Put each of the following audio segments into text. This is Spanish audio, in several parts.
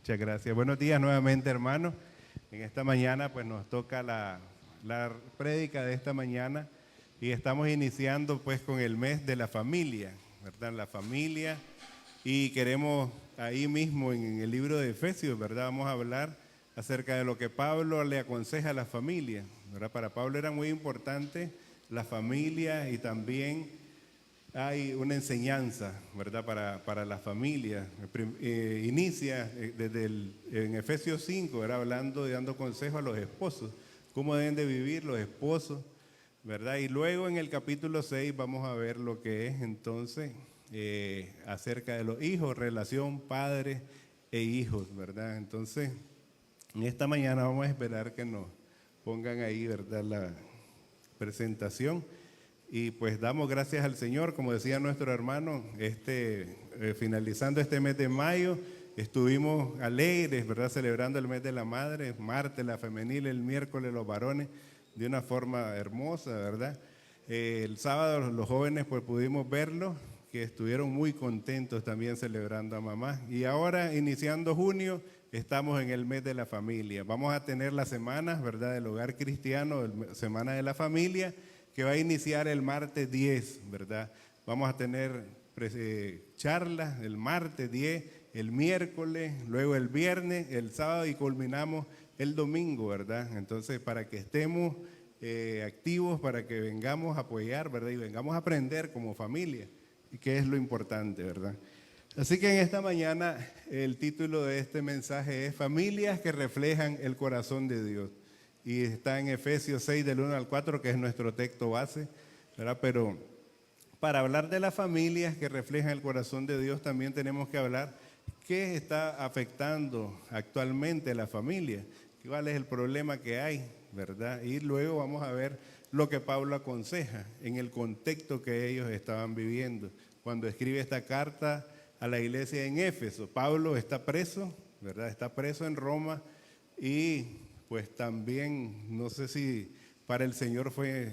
Muchas gracias. Buenos días nuevamente, hermanos. En esta mañana pues nos toca la prédica de esta mañana y estamos iniciando pues con el mes de la familia, ¿verdad? La familia, y queremos ahí mismo en el libro de Efesios, ¿verdad? Vamos a hablar acerca de lo que Pablo le aconseja a la familia, ¿verdad? Para Pablo era muy importante la familia y también hay una enseñanza, ¿verdad? Para la familia. Inicia en Efesios 5, ¿verdad? Hablando y dando consejo a los esposos, cómo deben de vivir los esposos, ¿verdad? Y luego en el capítulo 6 vamos a ver lo que es entonces acerca de los hijos, relación padres e hijos, ¿verdad? Entonces, en esta mañana vamos a esperar que nos pongan ahí, ¿verdad? La presentación. Y pues damos gracias al Señor, como decía nuestro hermano, finalizando este mes de mayo, estuvimos alegres, ¿verdad? Celebrando el mes de la madre, martes la femenil, el miércoles los varones, de una forma hermosa, ¿verdad? El sábado los jóvenes pues pudimos verlos, que estuvieron muy contentos también celebrando a mamá. Y ahora, iniciando junio, estamos en el mes de la familia. Vamos a tener las semanas, ¿verdad? Del hogar cristiano, semana de la familia, que va a iniciar el martes 10, ¿verdad? Vamos a tener charlas el martes 10, el miércoles, luego el viernes, el sábado y culminamos el domingo, ¿verdad? Entonces, para que estemos activos, para que vengamos a apoyar, ¿verdad? Y vengamos a aprender como familia, que es lo importante, ¿verdad? Así que en esta mañana el título de este mensaje es Familias que reflejan el corazón de Dios. Y está en Efesios 6, del 1 al 4, que es nuestro texto base, ¿verdad? Pero para hablar de las familias que reflejan el corazón de Dios, también tenemos que hablar qué está afectando actualmente a la familia, cuál es el problema que hay, ¿verdad? Y luego vamos a ver lo que Pablo aconseja en el contexto que ellos estaban viviendo. Cuando escribe esta carta a la iglesia en Éfeso, Pablo está preso, ¿verdad? Está preso en Roma y pues también, no sé si para el Señor fue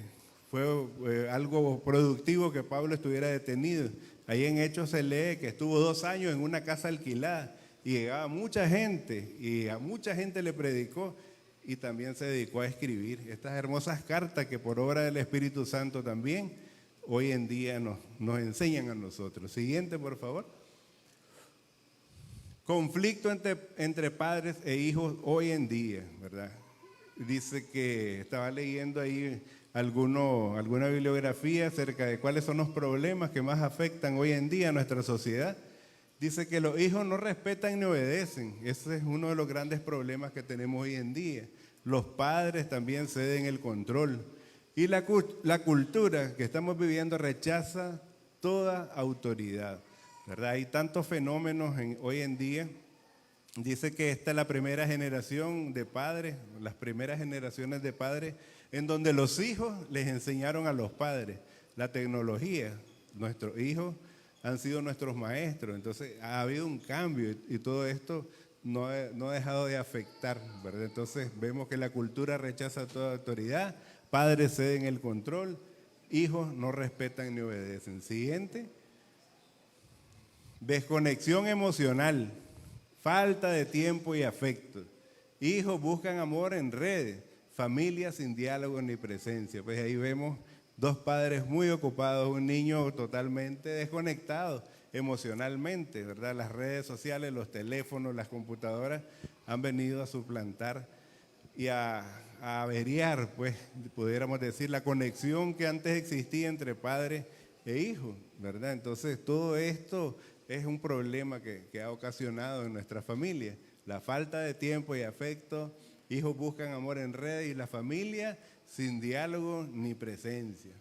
algo productivo que Pablo estuviera detenido. Ahí en Hechos se lee que estuvo 2 años en una casa alquilada y llegaba mucha gente y a mucha gente le predicó y también se dedicó a escribir estas hermosas cartas que por obra del Espíritu Santo también hoy en día nos enseñan a nosotros. Siguiente, por favor. Conflicto entre padres e hijos hoy en día, ¿verdad? Dice que estaba leyendo ahí alguna bibliografía acerca de cuáles son los problemas que más afectan hoy en día a nuestra sociedad. Dice que los hijos no respetan ni obedecen. Ese es uno de los grandes problemas que tenemos hoy en día. Los padres también ceden el control. Y la cultura que estamos viviendo rechaza toda autoridad, ¿verdad? Hay tantos fenómenos hoy en día. Dice que esta es la primera generación de padres, las primeras generaciones de padres, en donde los hijos les enseñaron a los padres la tecnología. Nuestros hijos han sido nuestros maestros, entonces ha habido un cambio y todo esto no ha dejado de afectar, ¿verdad? Entonces vemos que la cultura rechaza toda autoridad, padres ceden el control, hijos no respetan ni obedecen. Siguiente. Desconexión emocional, falta de tiempo y afecto. Hijos buscan amor en redes, familias sin diálogo ni presencia. Pues ahí vemos 2 padres muy ocupados, un niño totalmente desconectado emocionalmente, ¿verdad? Las redes sociales, los teléfonos, las computadoras han venido a suplantar y a averiar, pues, pudiéramos decir, la conexión que antes existía entre padres e hijos, ¿verdad? Entonces, todo esto es un problema que ha ocasionado en nuestra familia. La falta de tiempo y afecto, hijos buscan amor en redes y la familia sin diálogo ni presencia.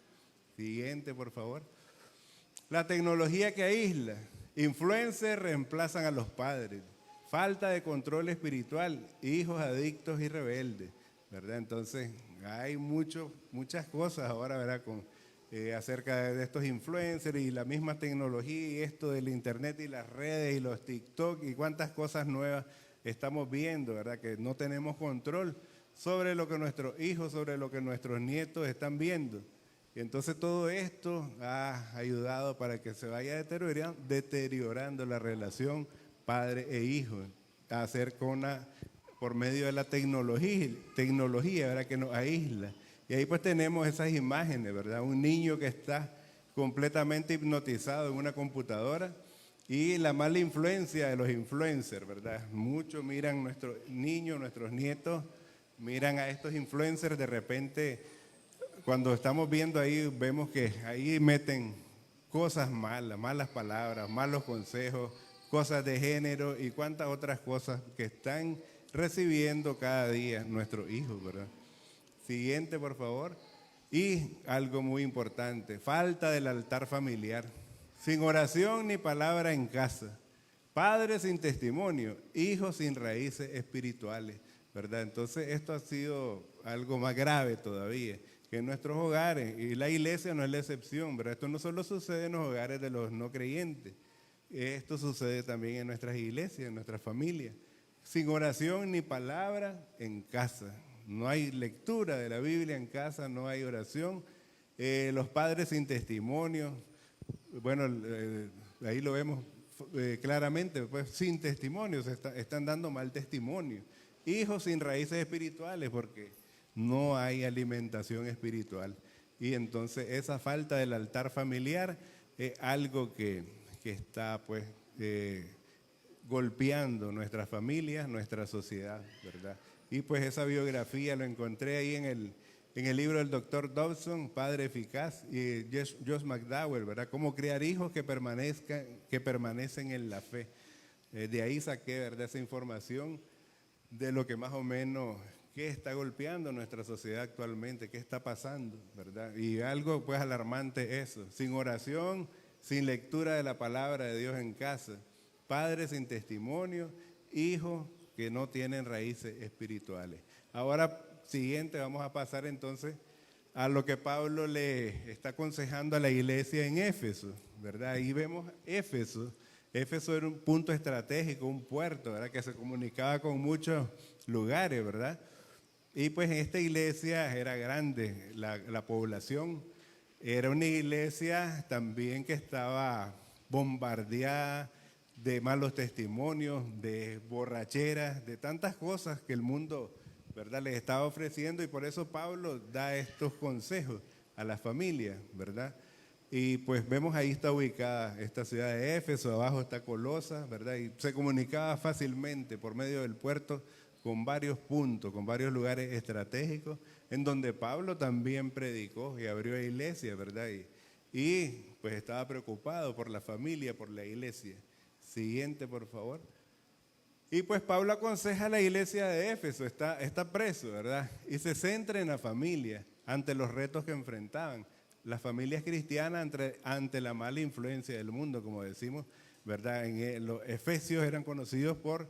Siguiente, por favor. La tecnología que aísla, influencers reemplazan a los padres, falta de control espiritual, hijos adictos y rebeldes, ¿verdad? Entonces, hay muchas cosas ahora, ¿verdad? Acerca de estos influencers y la misma tecnología y esto del internet y las redes y los TikTok y cuántas cosas nuevas estamos viendo, ¿verdad? Que no tenemos control sobre lo que nuestros hijos, sobre lo que nuestros nietos están viendo. Y entonces todo esto ha ayudado para que se vaya deteriorando la relación padre e hijo. a hacer por medio de la tecnología, ¿verdad? Que nos aísla. Y ahí pues tenemos esas imágenes, ¿verdad? Un niño que está completamente hipnotizado en una computadora y la mala influencia de los influencers, ¿verdad? Muchos miran nuestros niños, nuestros nietos, miran a estos influencers, de repente cuando estamos viendo ahí vemos que ahí meten cosas malas, malas palabras, malos consejos, cosas de género y cuantas otras cosas que están recibiendo cada día nuestros hijos, ¿verdad? Siguiente, por favor. Y algo muy importante, falta del altar familiar. Sin oración ni palabra en casa. Padres sin testimonio, hijos sin raíces espirituales, ¿verdad? Entonces esto ha sido algo más grave todavía, que en nuestros hogares, y la iglesia no es la excepción, ¿verdad? Esto no solo sucede en los hogares de los no creyentes, esto sucede también en nuestras iglesias, en nuestras familias. Sin oración ni palabra en casa. No hay lectura de la Biblia en casa, no hay oración. Los padres sin testimonio, bueno, ahí lo vemos claramente, pues sin testimonio, están dando mal testimonio. Hijos sin raíces espirituales porque no hay alimentación espiritual. Y entonces esa falta del altar familiar es algo que está pues golpeando nuestras familias, nuestra sociedad, ¿verdad? Y pues esa biografía lo encontré ahí en el libro del doctor Dobson, Padre Eficaz, y Josh McDowell, ¿verdad? Cómo criar hijos que permanecen en la fe. De ahí saqué, ¿verdad?, esa información de lo que más o menos, qué está golpeando nuestra sociedad actualmente, qué está pasando, ¿verdad? Y algo pues alarmante eso, sin oración, sin lectura de la palabra de Dios en casa, padres sin testimonio, hijos que no tienen raíces espirituales. Ahora, siguiente, vamos a pasar entonces a lo que Pablo le está aconsejando a la iglesia en Éfeso, ¿verdad? Ahí vemos Éfeso. Éfeso era un punto estratégico, un puerto, ¿verdad?, que se comunicaba con muchos lugares, ¿verdad? Y pues esta iglesia era grande, la población. Era una iglesia también que estaba bombardeada de malos testimonios, de borracheras, de tantas cosas que el mundo, ¿verdad?, les estaba ofreciendo, y por eso Pablo da estos consejos a las familias, ¿verdad? Y pues vemos ahí está ubicada esta ciudad de Éfeso, abajo está Colosas, ¿verdad? Y se comunicaba fácilmente por medio del puerto con varios puntos, con varios lugares estratégicos, en donde Pablo también predicó y abrió iglesia, ¿verdad? Y pues estaba preocupado por la familia, por la iglesia. Siguiente, por favor. Y pues Pablo aconseja a la iglesia de Éfeso, está preso, ¿verdad? Y se centra en la familia ante los retos que enfrentaban. Las familias cristianas ante la mala influencia del mundo, como decimos, ¿verdad? Los efesios eran conocidos por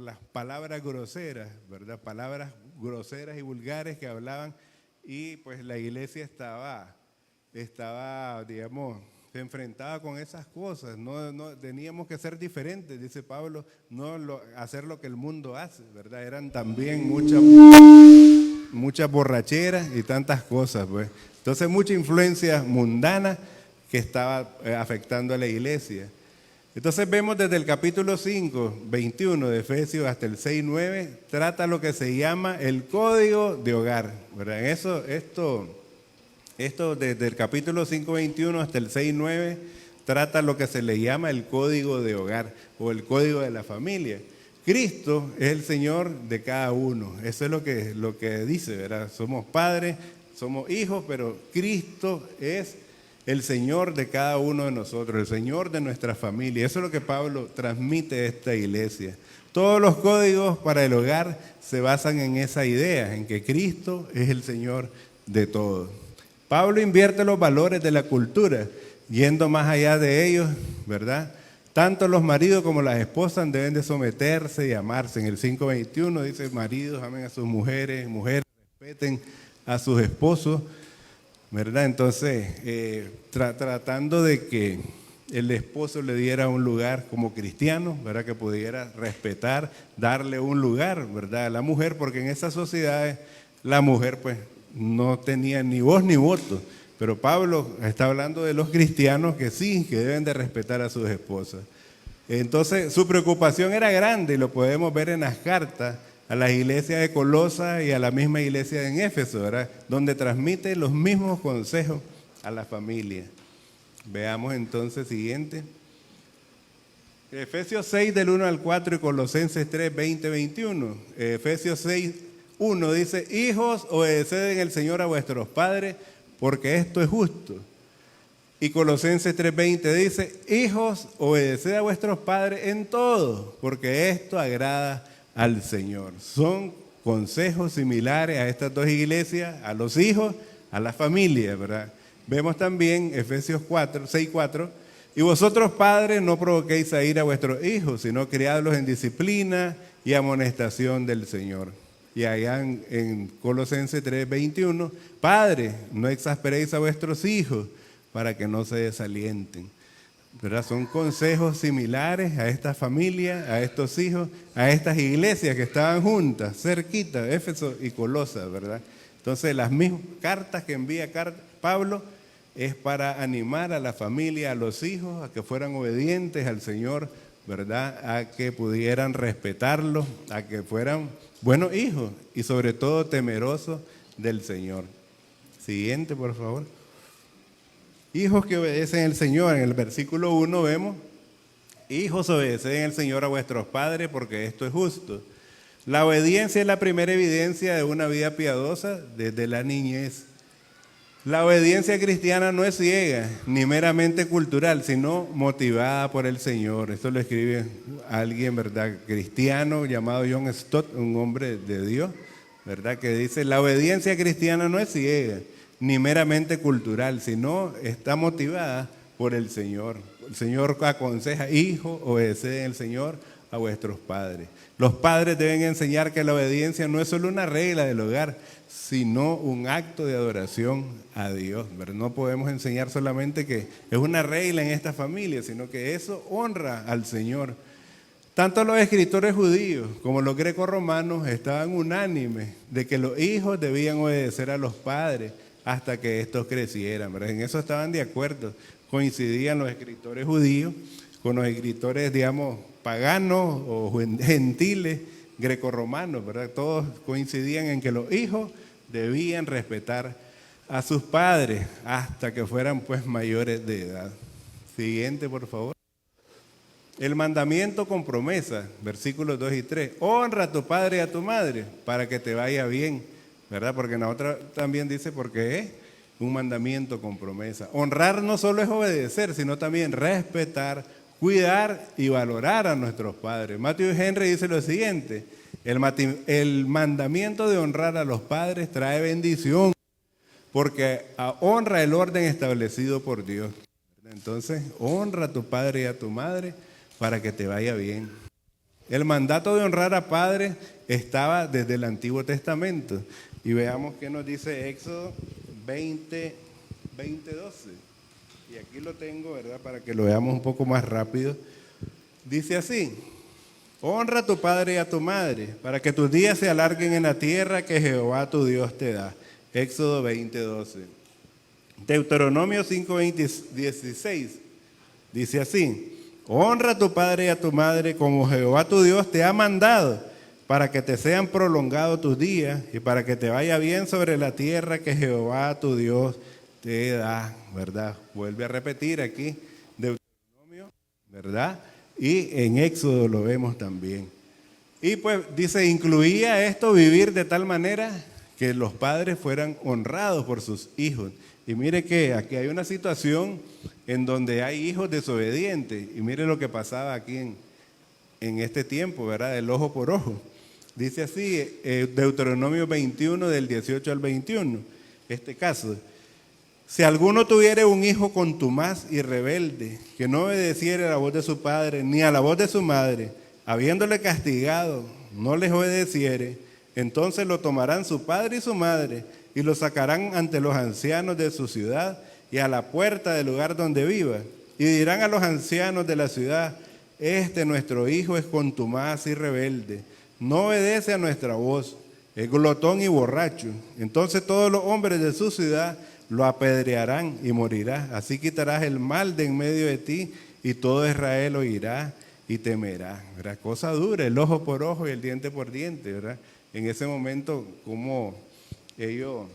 las palabras groseras, ¿verdad? Palabras groseras y vulgares que hablaban, y pues la iglesia estaba, digamos, se enfrentaba con esas cosas. No teníamos que ser diferentes, dice Pablo, hacer lo que el mundo hace, ¿verdad? Eran también muchas borracheras y tantas cosas, pues. Entonces mucha influencia mundana que estaba afectando a la iglesia. Entonces vemos desde el capítulo 5, 21 de Efesios hasta el 6, 9, trata lo que se llama el código de hogar, ¿verdad? Esto desde el capítulo 5, 21 hasta el 6, 9, trata lo que se le llama el código de hogar o el código de la familia. Cristo es el Señor de cada uno, eso es lo que dice, ¿verdad? Somos padres, somos hijos, pero Cristo es el Señor de cada uno de nosotros, el Señor de nuestra familia. Eso es lo que Pablo transmite a esta iglesia. Todos los códigos para el hogar se basan en esa idea, en que Cristo es el Señor de todos. Pablo invierte los valores de la cultura, yendo más allá de ellos, ¿verdad? Tanto los maridos como las esposas deben de someterse y amarse. En el 5:21 dice, maridos amen a sus mujeres, mujeres respeten a sus esposos, ¿verdad? Entonces, tratando de que el esposo le diera un lugar como cristiano, ¿verdad? Que pudiera respetar, darle un lugar, ¿verdad?, a la mujer, porque en esas sociedades la mujer pues no tenía ni voz ni voto. Pero Pablo está hablando de los cristianos que sí, que deben de respetar a sus esposas. Entonces su preocupación era grande y lo podemos ver en las cartas a las iglesias de Colosa y a la misma iglesia en Éfeso, ¿verdad? Donde transmite los mismos consejos a la familia. Veamos entonces siguiente. Efesios 6 del 1 al 4 y Colosenses 3, 20, 21. Efesios 6, 1 dice: hijos, obedeced en el Señor a vuestros padres, porque esto es justo. Y Colosenses 3:20 dice: hijos, obedeced a vuestros padres en todo, porque esto agrada al Señor. Son consejos similares a estas dos iglesias, a los hijos, a la familia, ¿verdad? Vemos también Efesios 6:4: y vosotros padres no provoquéis a ira a vuestros hijos, sino criadlos en disciplina y amonestación del Señor. Y allá en Colosenses 3:21: padres, no exasperéis a vuestros hijos, para que no se desalienten. ¿Verdad? Son consejos similares a esta familia, a estos hijos, a estas iglesias que estaban juntas, cerquita, Éfeso y Colosa, ¿verdad? Entonces las mismas cartas que envía Pablo es para animar a la familia, a los hijos, a que fueran obedientes al Señor, ¿verdad? A que pudieran respetarlo, a que fueran buenos hijos y sobre todo temerosos del Señor. Siguiente, por favor. Hijos que obedecen al Señor. En el versículo 1 vemos: hijos, obedeced al Señor a vuestros padres, porque esto es justo. La obediencia es la primera evidencia de una vida piadosa desde la niñez. La obediencia cristiana no es ciega ni meramente cultural, sino motivada por el Señor. Esto lo escribe alguien, ¿verdad?, cristiano, llamado John Stott, un hombre de Dios, ¿verdad?, que dice: la obediencia cristiana no es ciega ni meramente cultural, sino está motivada por el Señor. El Señor aconseja: hijo, obedeced al Señor a vuestros padres. Los padres deben enseñar que la obediencia no es solo una regla del hogar, sino un acto de adoración a Dios, ¿verdad? No podemos enseñar solamente que es una regla en esta familia, sino que eso honra al Señor. Tanto los escritores judíos como los grecorromanos estaban unánimes de que los hijos debían obedecer a los padres hasta que estos crecieran, ¿verdad? En eso estaban de acuerdo. Coincidían los escritores judíos con los escritores, digamos, paganos o gentiles grecorromanos, ¿verdad? Todos coincidían en que los hijos debían respetar a sus padres hasta que fueran pues mayores de edad. Siguiente, por favor. El mandamiento con promesa, versículos 2 y 3. Honra a tu padre y a tu madre para que te vaya bien, ¿verdad? Porque en la otra también dice: porque es un mandamiento con promesa. Honrar no solo es obedecer, sino también respetar, cuidar y valorar a nuestros padres. Matthew Henry dice lo siguiente: el mandamiento de honrar a los padres trae bendición, porque honra el orden establecido por Dios. Entonces, honra a tu padre y a tu madre para que te vaya bien. El mandato de honrar a padres estaba desde el Antiguo Testamento. Y veamos qué nos dice Éxodo 20, 12. Y aquí lo tengo, ¿verdad?, para que lo veamos un poco más rápido. Dice así: honra a tu padre y a tu madre, para que tus días se alarguen en la tierra que Jehová tu Dios te da. Éxodo 20, 12. Deuteronomio 5, 16 dice así: honra a tu padre y a tu madre como Jehová tu Dios te ha mandado, para que te sean prolongados tus días y para que te vaya bien sobre la tierra que Jehová tu Dios te da, ¿verdad? Vuelve a repetir aquí Deuteronomio, ¿verdad? Y en Éxodo lo vemos también. Y pues dice, incluía esto vivir de tal manera que los padres fueran honrados por sus hijos. Y mire que aquí hay una situación en donde hay hijos desobedientes. Y mire lo que pasaba aquí en este tiempo, ¿verdad? El ojo por ojo. Dice así, Deuteronomio 21 del 18 al 21, este caso: si alguno tuviere un hijo contumaz y rebelde, que no obedeciere a la voz de su padre ni a la voz de su madre, habiéndole castigado, no les obedeciere, entonces lo tomarán su padre y su madre y lo sacarán ante los ancianos de su ciudad y a la puerta del lugar donde viva, y dirán a los ancianos de la ciudad: nuestro hijo es contumaz y rebelde, no obedece a nuestra voz, es glotón y borracho. Entonces todos los hombres de su ciudad lo apedrearán y morirá. Así quitarás el mal de en medio de ti, y todo Israel oirá y temerá, ¿verdad? Cosa dura, el ojo por ojo y el diente por diente, ¿verdad? En ese momento, como ellos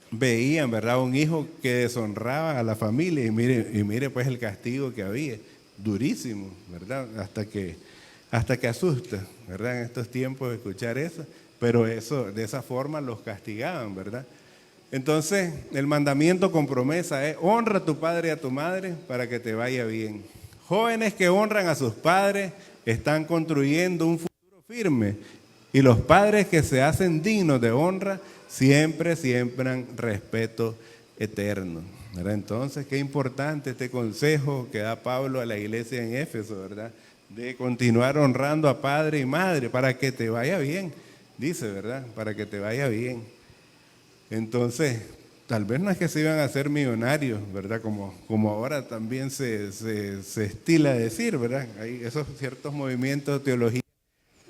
veían, ¿verdad? Un hijo que deshonraba a la familia y mire pues el castigo que había, durísimo, ¿verdad? Hasta que asusta, ¿verdad? En estos tiempos escuchar eso, pero eso, de esa forma los castigaban, ¿verdad? Entonces, el mandamiento con promesa es: honra a tu padre y a tu madre para que te vaya bien. Jóvenes que honran a sus padres están construyendo un futuro firme, y los padres que se hacen dignos de honra siempre siembran respeto eterno, ¿verdad? Entonces, qué importante este consejo que da Pablo a la iglesia en Éfeso, ¿verdad? De continuar honrando a padre y madre para que te vaya bien, dice, ¿verdad? Para que te vaya bien. Entonces, tal vez no es que se iban a hacer millonarios, ¿verdad? Como ahora también se estila decir, ¿verdad? Hay esos ciertos movimientos de teología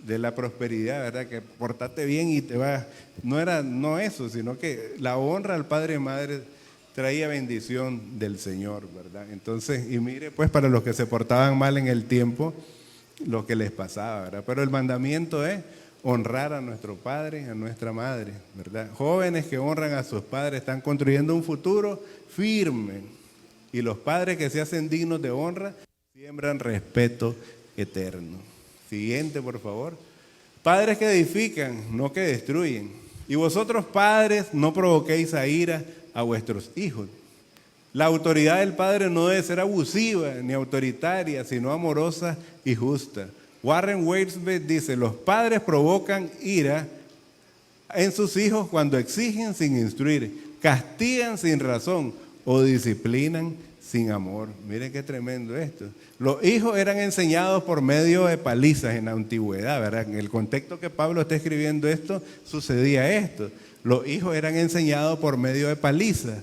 de la prosperidad, ¿verdad? Que portate bien y te va. No eso, sino que la honra al padre y madre traía bendición del Señor, ¿verdad? Entonces, y mire, pues para los que se portaban mal en el tiempo, lo que les pasaba, ¿verdad? Pero el mandamiento es honrar a nuestro padre, a nuestra madre, ¿verdad? Jóvenes que honran a sus padres están construyendo un futuro firme, y los padres que se hacen dignos de honra siembran respeto eterno. Siguiente, por favor. Padres que edifican, no que destruyen. Y vosotros, padres, no provoquéis a ira a vuestros hijos. La autoridad del padre no debe ser abusiva ni autoritaria, sino amorosa y justa. Warren Wiersbe dice: los padres provocan ira en sus hijos cuando exigen sin instruir, castigan sin razón o disciplinan sin amor. Miren qué tremendo esto. Los hijos eran enseñados por medio de palizas en la antigüedad, ¿verdad? En el contexto que Pablo está escribiendo esto, sucedía esto. Los hijos eran enseñados por medio de palizas.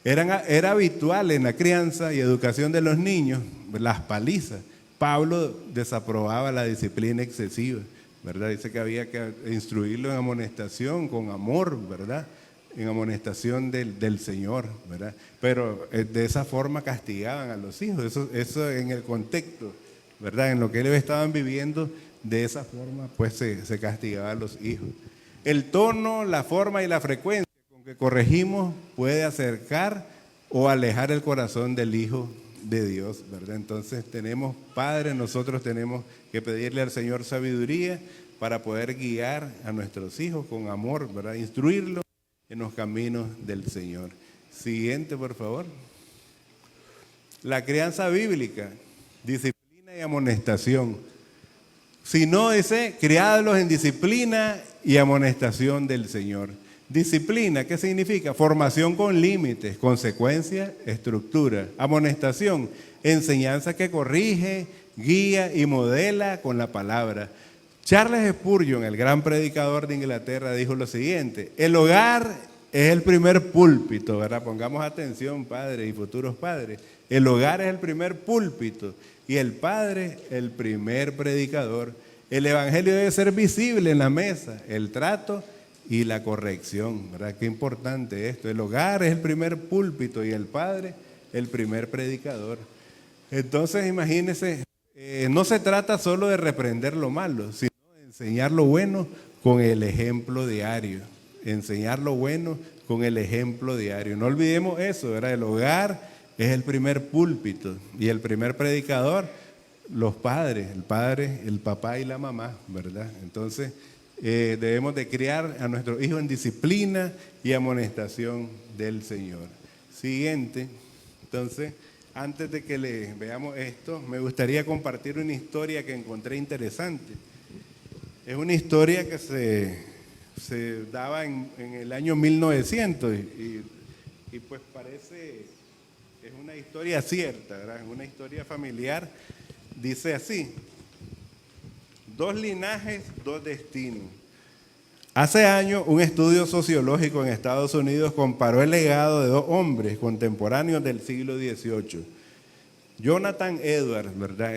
Era habitual en la crianza y educación de los niños las palizas. Pablo desaprobaba la disciplina excesiva, ¿verdad? Dice que había que instruirlo en amonestación, con amor, ¿verdad? En amonestación del Señor, ¿verdad? Pero de esa forma castigaban a los hijos. Eso en el contexto, ¿verdad? En lo que ellos estaban viviendo, de esa forma pues se castigaba a los hijos. El tono, la forma y la frecuencia con que corregimos puede acercar o alejar el corazón del hijo de Dios, ¿verdad? Entonces nosotros tenemos que pedirle al Señor sabiduría para poder guiar a nuestros hijos con amor, ¿verdad? Instruirlos en los caminos del Señor. Siguiente, por favor. La crianza bíblica, disciplina y amonestación. Si no, dice, criadlos en disciplina y amonestación del Señor. Disciplina, ¿qué significa? Formación con límites, consecuencia, estructura. Amonestación, enseñanza que corrige, guía y modela con la palabra. Charles Spurgeon, el gran predicador de Inglaterra, dijo lo siguiente: el hogar es el primer púlpito, ¿verdad? Pongamos atención, padres y futuros padres. El hogar es el primer púlpito y el padre el primer predicador. El evangelio debe ser visible en la mesa, el trato y la corrección, ¿verdad? Qué importante esto. El hogar es el primer púlpito y el padre el primer predicador. Entonces, imagínense, no se trata solo de reprender lo malo, sino de enseñar lo bueno con el ejemplo diario. Enseñar lo bueno con el ejemplo diario. No olvidemos eso, ¿verdad? El hogar es el primer púlpito y el primer predicador, los padres, el papá y la mamá, ¿verdad? Entonces, debemos de criar a nuestros hijos en disciplina y amonestación del Señor. Siguiente. Entonces, antes de que le veamos esto, me gustaría compartir una historia que encontré interesante. Es una historia que se daba en el año 1900 y pues parece, es una historia cierta, ¿verdad? Una historia familiar. Dice así: dos linajes, dos destinos. Hace años, un estudio sociológico en Estados Unidos comparó el legado de dos hombres contemporáneos del siglo XVIII. Jonathan Edwards, ¿verdad?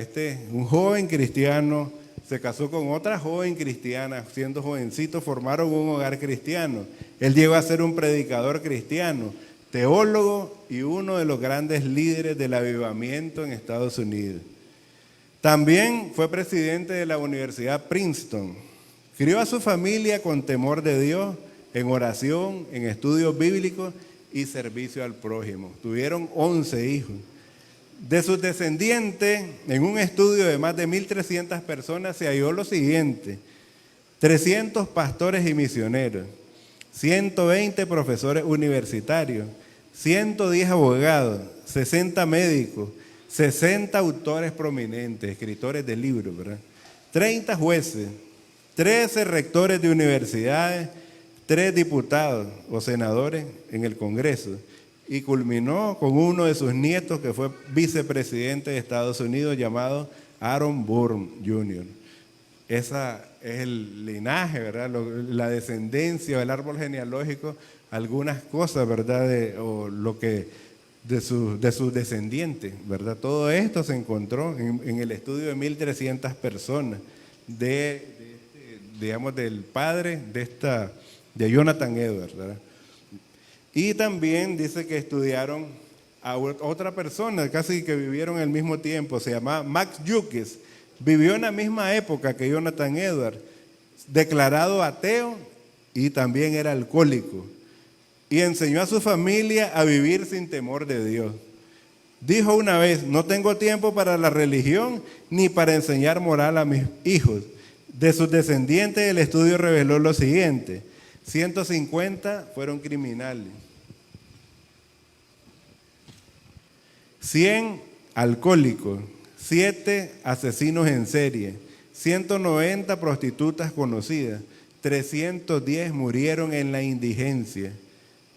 Un joven cristiano, se casó con otra joven cristiana, siendo jovencito, formaron un hogar cristiano. Él llegó a ser un predicador cristiano, teólogo y uno de los grandes líderes del avivamiento en Estados Unidos. También fue presidente de la Universidad Princeton. Crió a su familia con temor de Dios, en oración, en estudios bíblicos y servicio al prójimo. Tuvieron 11 hijos. De sus descendientes, en un estudio de más de 1.300 personas, se halló lo siguiente: 300 pastores y misioneros, 120 profesores universitarios, 110 abogados, 60 médicos, 60 autores prominentes, escritores de libros, ¿verdad? 30 jueces, 13 rectores de universidades, 3 diputados o senadores en el Congreso, y culminó con uno de sus nietos que fue vicepresidente de Estados Unidos llamado Aaron Burr Jr. Esa es el linaje, ¿verdad? La descendencia, el árbol genealógico, algunas cosas, ¿verdad? De sus descendientes, ¿verdad? Todo esto se encontró en el estudio de 1.300 personas digamos, del padre de Jonathan Edwards, ¿verdad? Y también dice que estudiaron a otra persona, casi que vivieron al mismo tiempo, se llamaba Max Jukes, vivió en la misma época que Jonathan Edwards, declarado ateo y también era alcohólico, y enseñó a su familia a vivir sin temor de Dios. Dijo una vez: no tengo tiempo para la religión ni para enseñar moral a mis hijos. De sus descendientes, el estudio reveló lo siguiente: 150 fueron criminales, 100 alcohólicos, 7 asesinos en serie, 190 prostitutas conocidas, 310 murieron en la indigencia.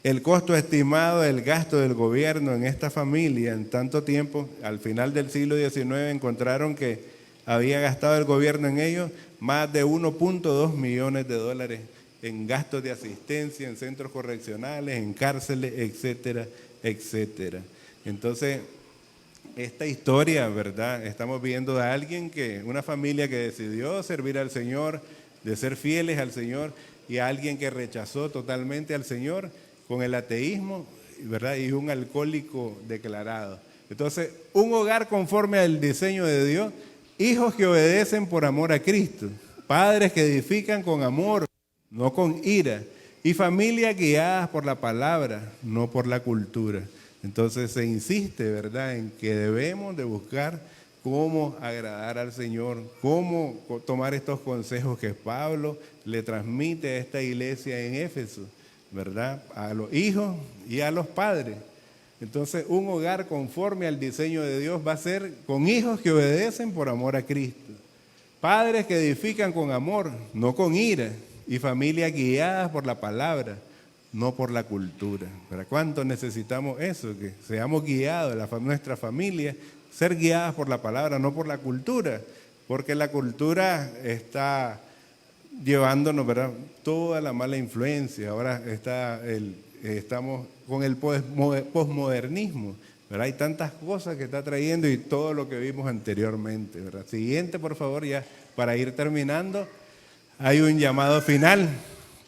El costo estimado del gasto del gobierno en esta familia en tanto tiempo, al final del siglo XIX, encontraron que había gastado el gobierno en ellos más de 1.2 millones de dólares en gastos de asistencia, en centros correccionales, en cárceles, etcétera, etcétera. Entonces, esta historia, ¿verdad? Estamos viendo a alguien una familia que decidió servir al Señor, de ser fieles al Señor, y a alguien que rechazó totalmente al Señor con el ateísmo, ¿verdad? Y un alcohólico declarado. Entonces, un hogar conforme al diseño de Dios, hijos que obedecen por amor a Cristo, padres que edifican con amor, no con ira, y familias guiadas por la palabra, no por la cultura. Entonces se insiste, ¿verdad?, en que debemos de buscar cómo agradar al Señor, cómo tomar estos consejos que Pablo le transmite a esta iglesia en Éfeso, ¿verdad?, a los hijos y a los padres. Entonces, un hogar conforme al diseño de Dios va a ser con hijos que obedecen por amor a Cristo, padres que edifican con amor, no con ira, y familias guiadas por la palabra, no por la cultura. ¿Para cuánto necesitamos eso? Que seamos guiados, nuestra familia, ser guiadas por la palabra, no por la cultura, porque la cultura está llevándonos, ¿verdad?, toda la mala influencia. Ahora estamos con el posmodernismo, ¿verdad? Hay tantas cosas que está trayendo y todo lo que vimos anteriormente, ¿verdad? Siguiente, por favor, ya para ir terminando. Hay un llamado final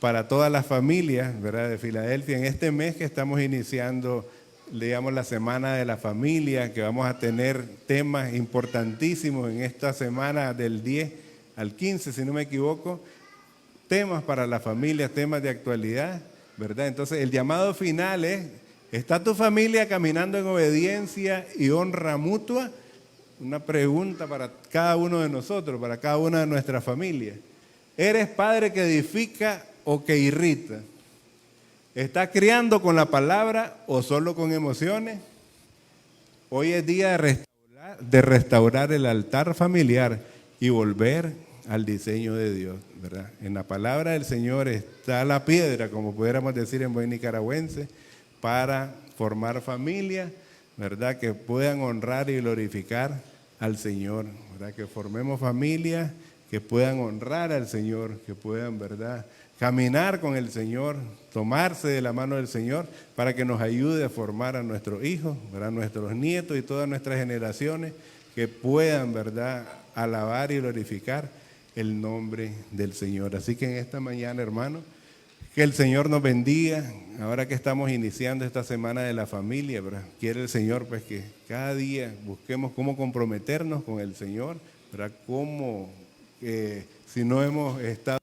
para todas las familias, ¿verdad?, de Filadelfia. En este mes que estamos iniciando, digamos, la Semana de la Familia, que vamos a tener temas importantísimos en esta semana del 10 al 15, si no me equivoco, temas para la familia, temas de actualidad, ¿verdad? Entonces, el llamado final es: ¿está tu familia caminando en obediencia y honra mutua? Una pregunta para cada uno de nosotros, para cada una de nuestras familias. ¿Eres padre que edifica o que irrita? ¿Estás criando con la palabra o solo con emociones? Hoy es día de restaurar el altar familiar y volver al diseño de Dios, ¿verdad? En la palabra del Señor está la piedra, como pudiéramos decir en buen nicaragüense, para formar familia, ¿verdad?, que puedan honrar y glorificar al Señor, ¿verdad? Que formemos familia que puedan honrar al Señor, que puedan, ¿verdad?, caminar con el Señor, tomarse de la mano del Señor para que nos ayude a formar a nuestros hijos, ¿verdad?, nuestros nietos y todas nuestras generaciones, que puedan, ¿verdad?, alabar y glorificar el nombre del Señor. Así que en esta mañana, hermanos, Que el Señor nos bendiga. Ahora que estamos iniciando esta semana de la familia, ¿verdad? Quiere el Señor pues que cada día busquemos cómo comprometernos con el Señor, ¿verdad? Cómo, si no hemos estado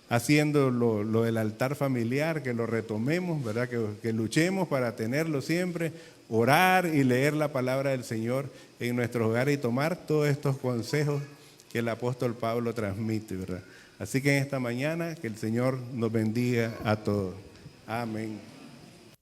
haciendo lo del altar familiar, que lo retomemos, ¿verdad? Que luchemos para tenerlo siempre, orar y leer la palabra del Señor en nuestros hogares y tomar todos estos consejos que el apóstol Pablo transmite, ¿verdad? Así que en esta mañana que el Señor nos bendiga a todos. Amén.